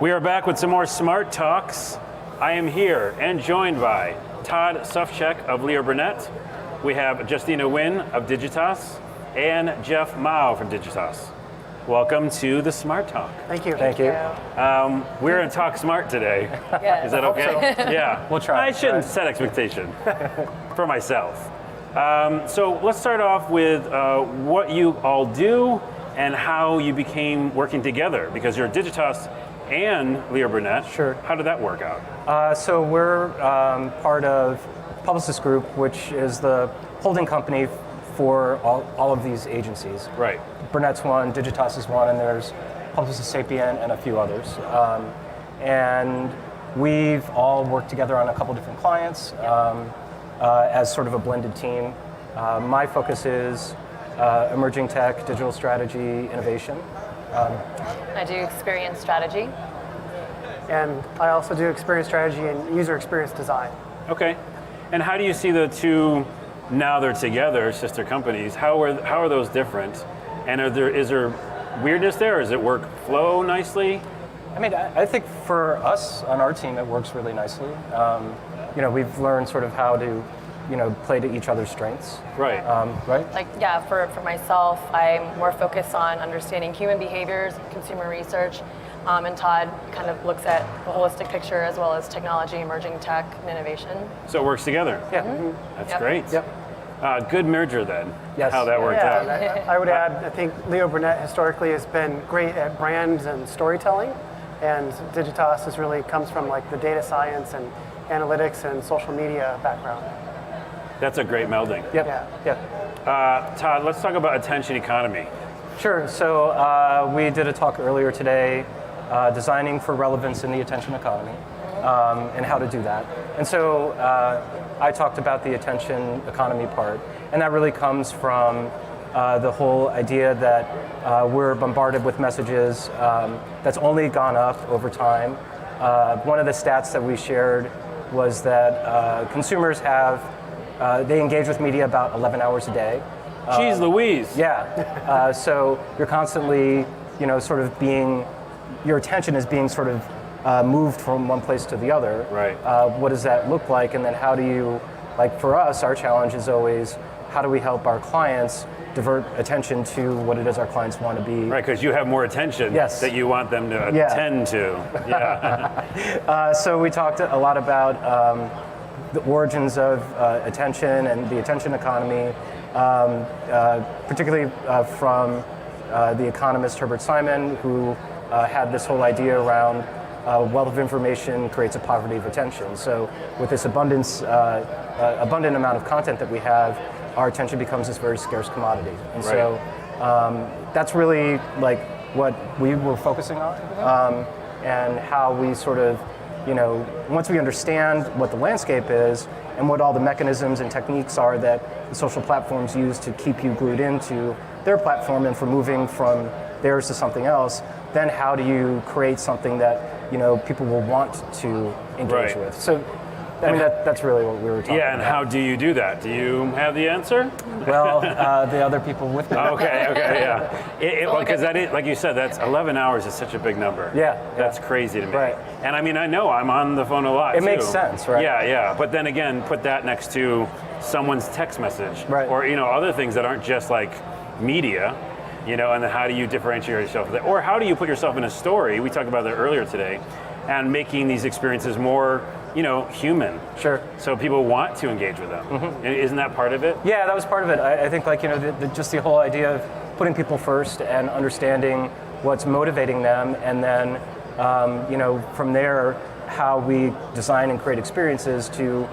We are back with some more Smart Talks. I am here and joined by Todd Sufchek of Leo Burnett. We have Justina Nguyen of Digitas and Jeff Mao from Digitas. Welcome to the Smart Talk. Thank you. Thank you. We're going to talk smart today. Yes. Is that okay? Yeah. We'll try. I shouldn't set expectation for myself. So let's start off with what you all do and how you became working together, because you're Digitas and Leo Burnett. Sure. How did that work out? So we're part of Publicis Group, which is the holding company for all of these agencies. Right. Burnett's one, Digitas is one, and there's Publicis Sapient and a few others. And we've all worked together on a couple different clients as sort of a blended team. My focus is emerging tech, digital strategy, innovation. I do experience strategy. And I also do experience strategy and user experience design. Okay. And how do you see the two, now they're together, sister companies, how are those different? And is there weirdness there? Does it work flow nicely? I mean, I think for us on our team, it works really nicely. We've learned sort of how to, play to each other's strengths. Right. Right? For myself, I'm more focused on understanding human behaviors, consumer research, and Todd kind of looks at the holistic picture as well as technology, emerging tech, and innovation. So it works together. Yeah. Mm-hmm. That's Yep. great. Yep. Good merger then. Yes. How that worked Yeah, out. and I would add, I think Leo Burnett historically has been great at brands and storytelling, and Digitas really comes from like the data science and analytics and social media background. That's a great melding. Yep. Yeah. Yep. Todd, let's talk about attention economy. Sure. So we did a talk earlier today, designing for relevance in the attention economy, and how to do that. And so I talked about the attention economy part, and that really comes from the whole idea that we're bombarded with messages that's only gone up over time. One of the stats that we shared was that consumers they engage with media about 11 hours a day. Jeez Louise. Yeah. So you're constantly, sort of your attention is being sort of moved from one place to the other. Right. What does that look like? And then how do you, for us, our challenge is always, how do we help our clients divert attention to what it is our clients want to be? Right, because you have more attention Yes. that you want them to attend to. Yeah. So we talked a lot about the origins of attention and the attention economy, particularly from the economist Herbert Simon, who had this whole idea around wealth of information creates a poverty of attention. So with this abundant amount of content that we have, our attention becomes this very scarce commodity. And so that's really what we were focusing on, and how we sort of, once we understand what the landscape is and what all the mechanisms and techniques are that the social platforms use to keep you glued into their platform and for moving from theirs to something else, then how do you create something that people will want to engage with? So, I mean, that's really what we were talking about. Yeah, and how do you do that? Do you have the answer? Well, the other people with me. Okay, yeah. Because that is, like you said, that's 11 hours is such a big number. Yeah. That's crazy to me. Right. And I mean, I know I'm on the phone a lot, It makes sense, right? Yeah. But then again, put that next to someone's text message. Right. Or, other things that aren't just like media, and then how do you differentiate yourself? Or how do you put yourself in a story? We talked about that earlier today, and making these experiences more human. Sure. So people want to engage with them. Mm-hmm. Isn't that part of it? Yeah, that was part of it. I think just the whole idea of putting people first and understanding what's motivating them, and then from there how we design and create experiences to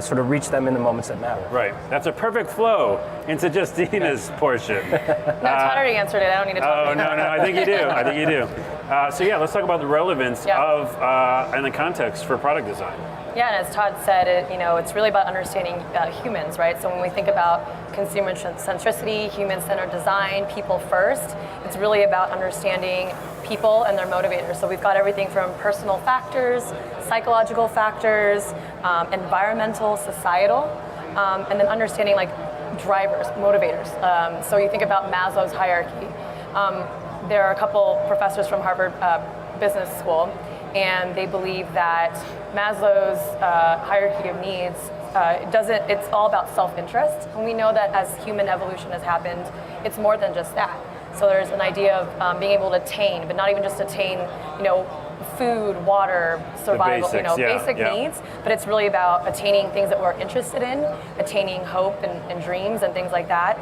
sort of reach them in the moments that matter. Right. That's a perfect flow into Justina's portion. No, Todd already answered it. I don't need to talk Oh, about no, I think you do. So let's talk about the relevance of and the context for product design. Yeah, and as Todd said, it's really about understanding humans, right? So when we think about consumer centricity, human-centered design, people first, it's really about understanding people and their motivators. So we've got everything from personal factors, psychological factors, environmental, societal, and then understanding drivers, motivators. So you think about Maslow's hierarchy. There are a couple professors from Harvard, business school, and they believe that Maslow's hierarchy of needs it's all about self-interest, and we know that as human evolution has happened, it's more than just that. So there's an idea of being able to attain, but not even just attain, food, water, survival, basic needs, but it's really about attaining things that we're interested in, attaining hope and dreams and things like that.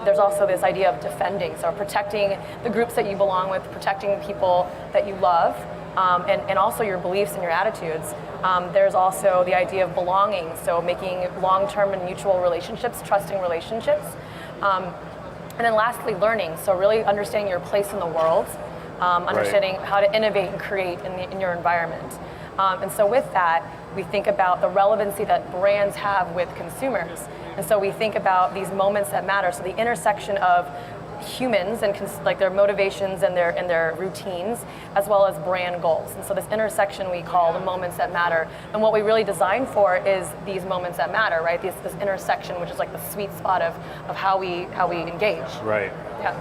There's also this idea of defending, so protecting the groups that you belong with, protecting the people that you love, and also your beliefs and your attitudes. There's also the idea of belonging, so making long-term and mutual relationships, trusting relationships. And then lastly, learning, so really understanding your place in the world, understanding how to innovate and create in your environment. And so with that, we think about the relevancy that brands have with consumers. And so we think about these moments that matter, so the intersection of humans and like their motivations and their routines, as well as brand goals. And so this intersection we call the moments that matter. And what we really design for is these moments that matter, right? This intersection, which is like the sweet spot of how we engage. Right. Yeah.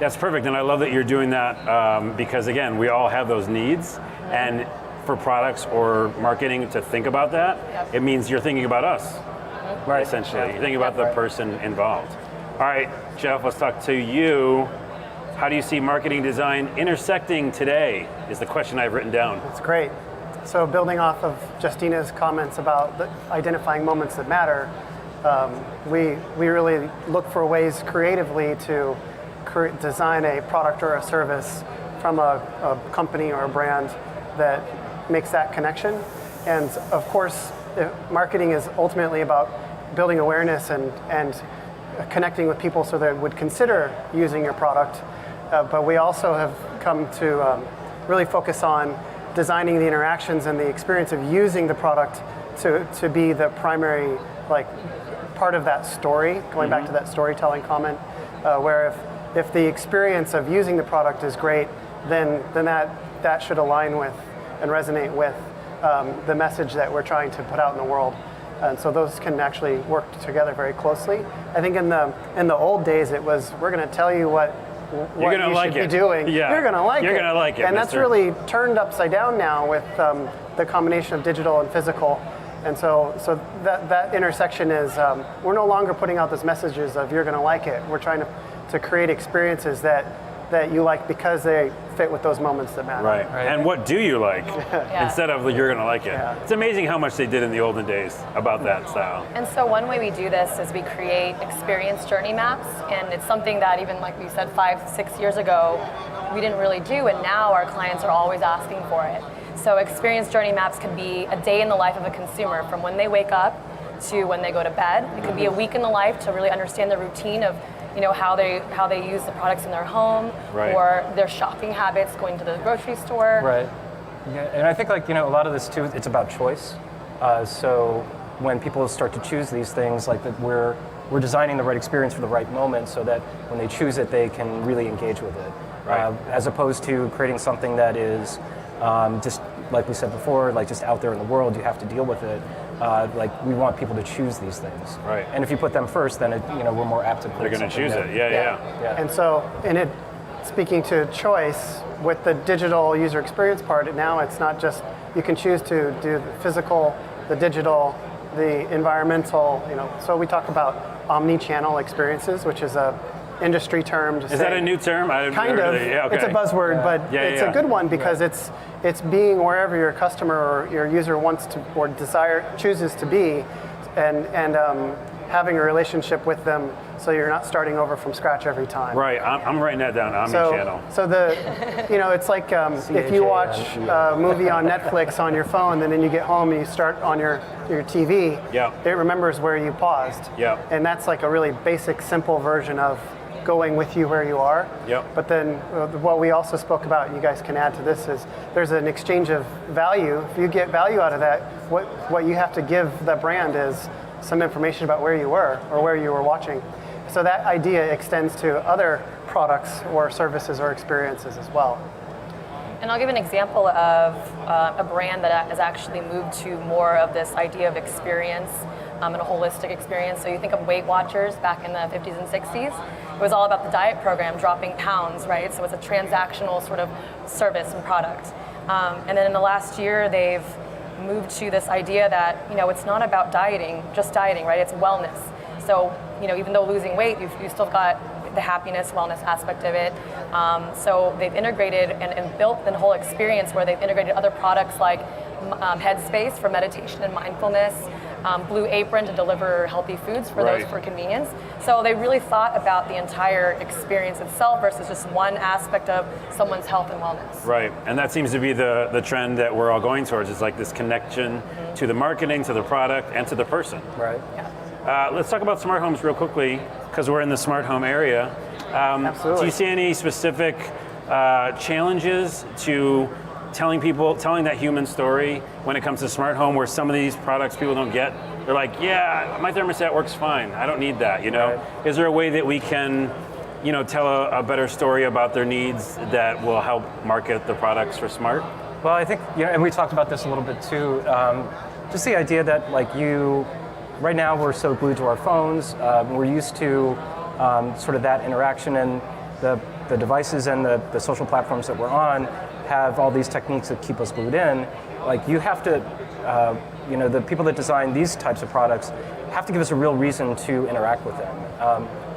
That's perfect, and I love that you're doing that because again, we all have those needs, and for products or marketing to think about that, it means you're thinking about us, right? Essentially, you're thinking about the person involved. All right, Jeff, let's talk to you. How do you see marketing design intersecting today is the question I've written down. That's great. So building off of Justina's comments about identifying moments that matter, we really look for ways creatively to design a product or a service from a company or a brand that makes that connection. And of course, marketing is ultimately about building awareness and connecting with people so they would consider using your product. But we also have come to really focus on designing the interactions and the experience of using the product to be the primary part of that story, going back to that storytelling comment, where if the experience of using the product is great, then that should align with and resonate with the message that we're trying to put out in the world. And so those can actually work together very closely. I think in the old days it was, we're going to tell you what you should be doing. Yeah. You're going to like it. You're going to like it. And that's really turned upside down now with the combination of digital and physical. And so that intersection is, we're no longer putting out those messages of you're going to like it. We're trying to create experiences that you like because they fit with those moments that matter. Right. And what do you like instead of you're going to like it. Yeah. It's amazing how much they did in the olden days about that style. And so one way we do this is we create experience journey maps, and it's something that even like we said 5-6 years ago we didn't really do, and now our clients are always asking for it. So experience journey maps could be a day in the life of a consumer, from when they wake up to when they go to bed. It could be a week in the life to really understand the routine of how they use the products in their home, or their shopping habits, going to the grocery store. Right. Yeah, and I think a lot of this too, it's about choice. So when people start to choose these things, we're designing the right experience for the right moment, so that when they choose it, they can really engage with it. Right. As opposed to creating something that is just like we said before, just out there in the world, you have to deal with it. We want people to choose these things. Right. And if you put them first, then we're more apt to. They're going to choose it. Yeah. And so, speaking to choice with the digital user experience part, now it's not just you can choose to do the physical, the digital, the environmental. So we talk about omni-channel experiences, which is a industry term. Is that a new term? Kind of. Yeah, okay. It's a buzzword, but it's a good one because it's being wherever your customer or your user wants to or chooses to be, and having a relationship with them, so you're not starting over from scratch every time. Right. I'm writing that down. Omni-channel. So it's like if you watch a movie on Netflix on your phone, and then you get home and you start on your TV. Yeah. It remembers where you paused. Yeah. And that's like a really basic, simple version of going with you where you are. Yep. But then what we also spoke about, and you guys can add to this, is there's an exchange of value. If you get value out of that, what you have to give the brand is some information about where you were or where you were watching. So that idea extends to other products or services or experiences as well. And I'll give an example of a brand that has actually moved to more of this idea of experience and a holistic experience. So you think of Weight Watchers back in the 50s and 60s. It was all about the diet program, dropping pounds, right? So it's a transactional sort of service and product. And then in the last year, they've moved to this idea that, it's not about dieting, just dieting, right? It's wellness. So, even though losing weight, you've still got the happiness, wellness aspect of it. So they've integrated and built the whole experience where they've integrated other products like Headspace for meditation and mindfulness, Blue Apron to deliver healthy foods for those for convenience. So they really thought about the entire experience itself versus just one aspect of someone's health and wellness. Right, and that seems to be the trend that we're all going towards. It's like this connection to the marketing, to the product, and to the person. Right. Yeah. Let's talk about smart homes real quickly, because we're in the smart home area. Absolutely. Do you see any specific challenges to telling that human story when it comes to smart home, where some of these products people don't get? They're like, yeah, my thermostat works fine. I don't need that, Right. Is there a way that we can, tell a better story about their needs that will help market the products for smart? Well, I think, and we talked about this a little bit too, just the idea that right now we're so glued to our phones, we're used to sort of that interaction, and the devices and the social platforms that we're on have all these techniques that keep us glued in. You have to, the people that design these types of products have to give us a real reason to interact with them.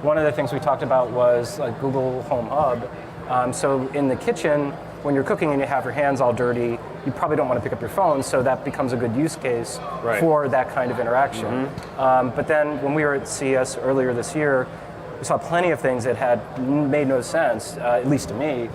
One of the things we talked about was Google Home Hub. So in the kitchen, when you're cooking and you have your hands all dirty, you probably don't want to pick up your phone, so that becomes a good use case for that kind of interaction. But then when we were at CES earlier this year, we saw plenty of things that had made no sense, at least to me,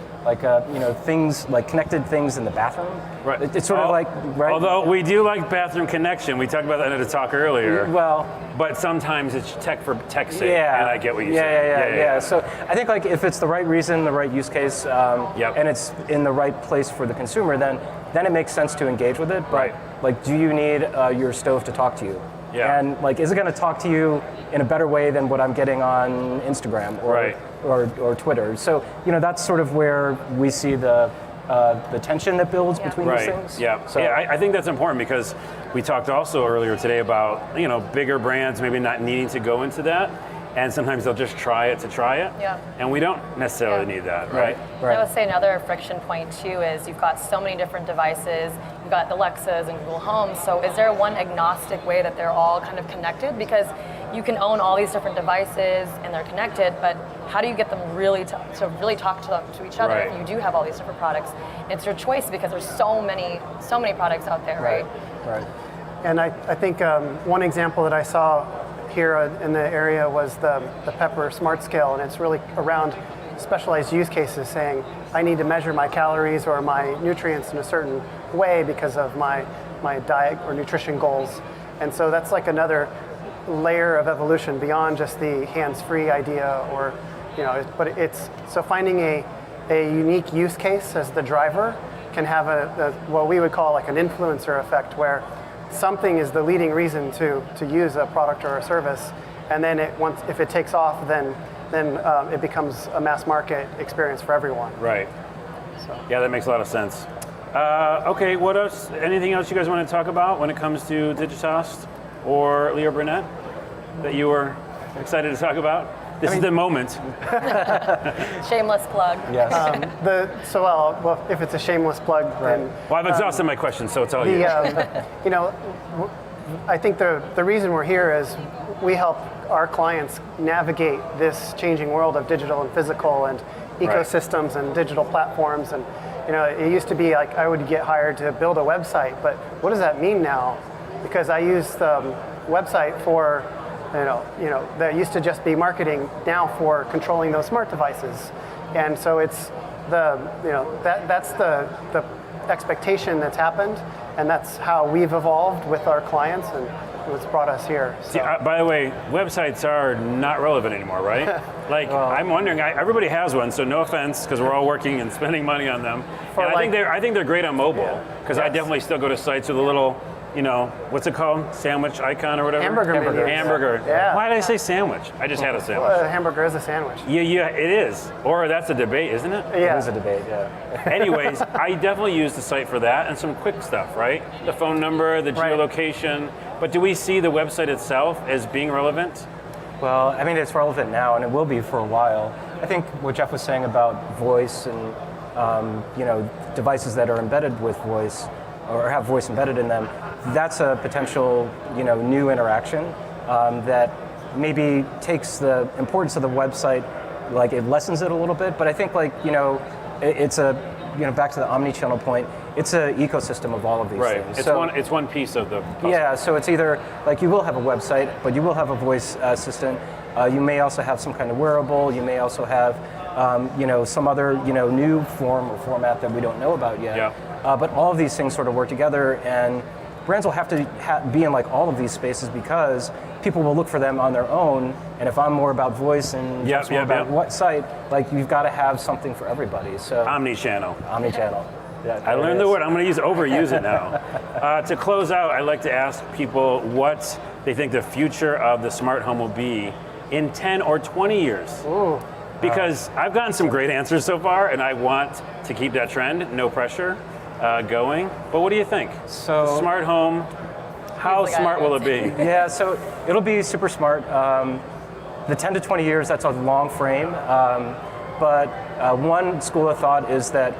things like connected things in the bathroom. Right. It's sort of right? Although we do like bathroom connection, we talked about that in a talk earlier. Well, but sometimes it's tech for tech's sake, yeah, and I get what you say. Yeah. So I think if it's the right reason, the right use case, and it's in the right place for the consumer, then it makes sense to engage with it. But do you need your stove to talk to you? Yeah. And is it going to talk to you in a better way than what I'm getting on Instagram or Twitter? So that's sort of where we see the tension that builds between these things. Yeah. So I think that's important, because we talked also earlier today about bigger brands maybe not needing to go into that, and sometimes they'll just try it to try it. Yeah. And we don't necessarily need that, right? I would say another friction point too is you've got so many different devices. You've got the Alexas and Google Home. So is there one agnostic way that they're all kind of connected? Because you can own all these different devices and they're connected, but how do you get them really to really talk to each other if you do have all these different products? It's your choice, because there's so many products out there, right? Right. And I think one example that I saw here in the area was the Pepper Smart Scale, and it's really around specialized use cases, saying I need to measure my calories or my nutrients in a certain way because of my diet or nutrition goals. And so that's another layer of evolution beyond just the hands-free idea, or but it's so finding a unique use case as the driver can have what we would call an influencer effect, where something is the leading reason to use a product or a service, and then if it takes off, then it becomes a mass market experience for everyone. Right. So. Yeah, that makes a lot of sense. Okay, what else? Anything else you guys want to talk about when it comes to Digitas or Leo Burnett that you were excited to talk about? This is the moment. Shameless plug. Yes. Well, if it's a shameless plug, then Well, I've exhausted my questions, so it's all you. I think the reason we're here is we help our clients navigate this changing world of digital and physical and ecosystems and digital platforms. And it used to be I would get hired to build a website, but what does that mean now? Because I use the website for that used to just be marketing, now for controlling those smart devices. And so it's that's the expectation that's happened, and that's how we've evolved with our clients, and what's brought us here. So. See, by the way, websites are not relevant anymore, right? I'm wondering. Everybody has one, so no offense, because we're all working and spending money on them. And I think they're great on mobile, because I definitely still go to sites with a little what's it called? Sandwich icon or whatever? Hamburger menu. Hamburger. Yeah. Why did I say sandwich? I just had a sandwich. Well, a hamburger is a sandwich. Yeah, it is. Or that's a debate, isn't it? Yeah. It is a debate, yeah. Anyways, I definitely use the site for that and some quick stuff, right? The phone number, the Right. geolocation. But do we see the website itself as being relevant? Well, I mean, it's relevant now, and it will be for a while. I think what Jeff was saying about voice and devices that are embedded with voice or have voice embedded in them, that's a potential new interaction that maybe takes the importance of the website, like it lessens it a little bit. But I think it's a back to the omni-channel point. It's an ecosystem of all of these Right. things. It's one piece of the puzzle. Yeah, so it's either like you will have a website, but you will have a voice assistant. You may also have some kind of wearable. You may also have, some other, new form or format that we don't know about yet. Yeah. But all of these things sort of work together, and brands will have to be in like all of these spaces because people will look for them on their own. And if I'm more about voice and Yep, just more yep, about yep. what site, like you've got to have something for everybody. So Omni-channel. omni-channel. Yeah, I there it learned the is. word. I'm going to overuse it now. To close out, I'd like to ask people what they think the future of the smart home will be in 10 or 20 years. Ooh. Because I've gotten some great answers so far, and I want to keep that trend, no pressure, going. But what do you think? So- The smart home, how He's the guy smart who will it be? Yeah, so it'll be super smart. The 10 to 20 years, that's a long frame. But one school of thought is that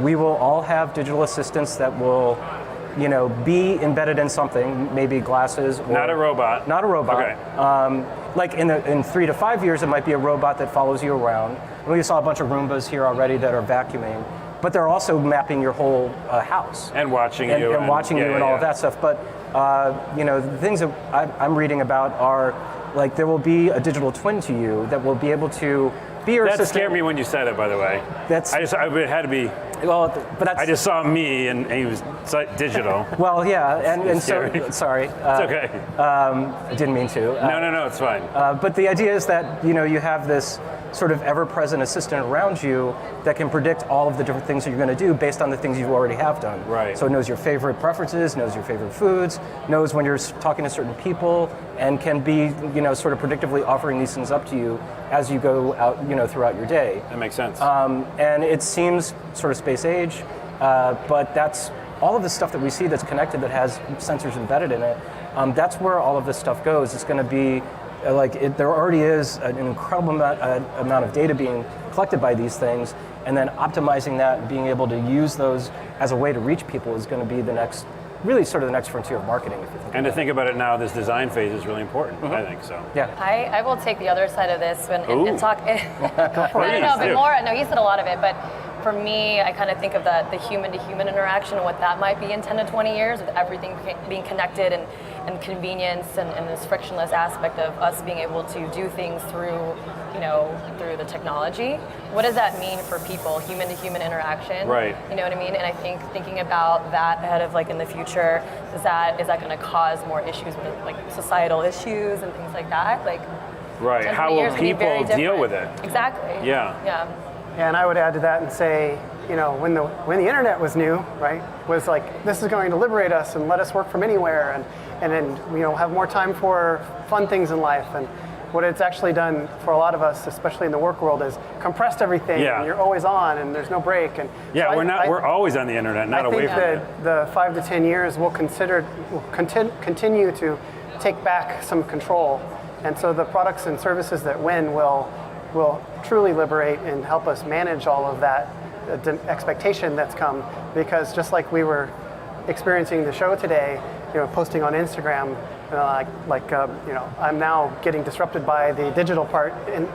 we will all have digital assistants that will, be embedded in something, maybe glasses. Or Not a robot. Not a robot. Okay. Like in 3 to 5 years, it might be a robot that follows you around. And we saw a bunch of Roombas here already that are vacuuming, but they're also mapping your whole house. And watching and, you. and watching you and all of that stuff. But the things that I'm reading about are like there will be a digital twin to you that will be able to be your That assistant. scared me when you said it, by the way. That's it had to be. well, but that's I just saw me, and he was digital. well, yeah, and so Scary. sorry, It's okay. I didn't mean to. No, it's fine. But the idea is that you have this sort of ever-present assistant around you that can predict all of the different things that you're going to do based on the things you already have done. Right. So it knows your favorite preferences, knows your favorite foods, knows when you're talking to certain people, and can be sort of predictively offering these things up to you as you go out throughout your day. That makes sense. And it seems sort of space age, but that's all of the stuff that we see that's connected that has sensors embedded in it. That's where all of this stuff goes. It's going to be there already is an incredible amount of data being collected by these things, and then optimizing that and being able to use those as a way to reach people is going to be the next frontier of marketing. If you think and about to think about it now, this design phase is really important, I think so. it. Yeah. I will take the other side of this and Ooh. talk. I don't know, Please but do. more. No, you said a lot of it, but for me, I kind of think of the human-to-human interaction and what that might be in 10 to 20 years, with everything being connected and convenience and this frictionless aspect of us being able to do things through the technology. What does that mean for people, human-to-human interaction? Right. You know what I mean? And I think thinking about that ahead of in the future, is that going to cause more issues with societal issues and things like that? Right. 10, How 20 will years could be very people deal different. with it? Exactly. Yeah. Yeah. And I would add to that and say, when the internet was new, right, was like, this is going to liberate us and let us work from anywhere and then have more time for fun things in life. And what it's actually done for a lot of us, especially in the work world, is compressed everything. Yeah. And you're always on and there's no break. And Yeah, so we're always on the internet, not I away think from it. that the 5 to 10 years will continue to take back some control. And so the products and services that win will truly liberate and help us manage all of that expectation that's come. Because just like we were experiencing the show today, posting on Instagram, I'm now getting disrupted by the digital part and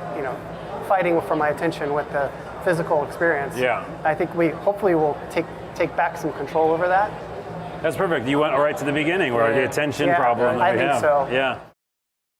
fighting for my attention with the physical experience. Yeah. I think we hopefully will take back some control over that. That's perfect. You went right to the beginning, where the attention problem that I we think have. so. Yeah.